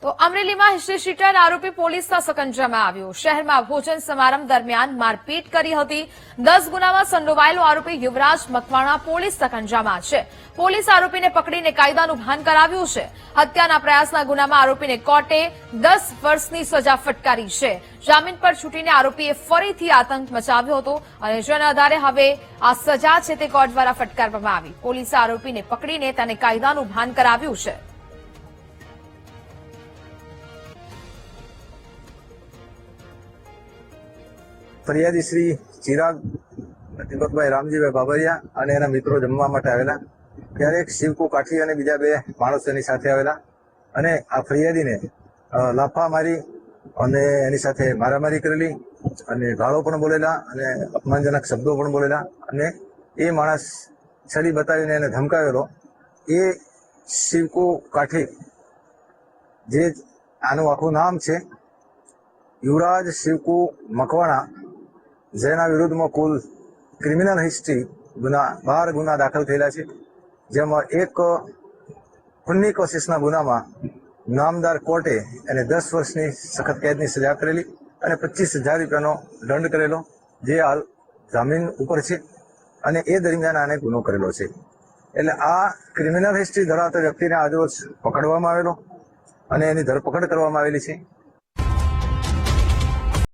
તો અમરેલીમાં history sheeter આરોપી પોલીસના સકંજામાં આવ્યો। શહેરમાં ભોજન સમારંભ દરમિયાન મારપીટ કરી હતી। 10 ગુનામાં સંડોવાયેલો આરોપી યુવરાજ મકવાણા પોલીસ સકંજામાં છે। પોલીસ આરોપીને પકડીને કાયદાનું ભાન કરાવ્યું છે। હત્યાના પ્રયાસના ગુનામાં આરોપીને કોર્ટે 10 વર્ષની સજા ફટકારી છે। જામીન પર છૂટીને આરોપીએ ફરીથી આતંક મચાવ્યો હતો અને જેના આધારે હવે આ સજા છે તે કોર્ટ દ્વારા ફટકારવામાં આવી। પોલીસે આરોપીને પકડીને તેને કાયદાનું ભાન કરાવ્યું છે। ફરિયાદી શ્રી ચિરાગ દીપકભાઈ રામજીભાઈ બાબરિયા અને એના મિત્રો જમવા માટે આવેલા ત્યારે એક શિવકુ કાઠી અને બીજા 2 માણસો એની સાથે આવેલા અને આ ફરિયાદીને લાફા મારી અને એની સાથે મારામારી કરેલી અને ગાળો પણ બોલેલા અને અપમાનજનક શબ્દો પણ બોલેલા અને એ માણસ છરી બતાવીને એને ધમકાવેલો। એ શિવકુ કાઠી જે આનું આખું નામ છે યુવરાજ શિવકુ મકવાણા, જેના વિરુદ્ધમાં કુલ ક્રિમિનલ હિસ્ટ્રી 12 ગુના દાખલ થયેલા છે, જેમાં એક ખૂનની કોશિશના ગુનામાં નામદાર કોર્ટે એને 10 વર્ષની સખત કેદની સજા કરેલી અને 25,000 રૂપિયાનો દંડ કરેલો, જે હાલ જામીન ઉપર છે અને એ દરમિયાન આને ગુનો કરેલો છે। એટલે આ ક્રિમિનલ હિસ્ટ્રી ધરાવતા વ્યક્તિને આજરોજ પકડવામાં આવેલો અને એની ધરપકડ કરવામાં આવેલી છે।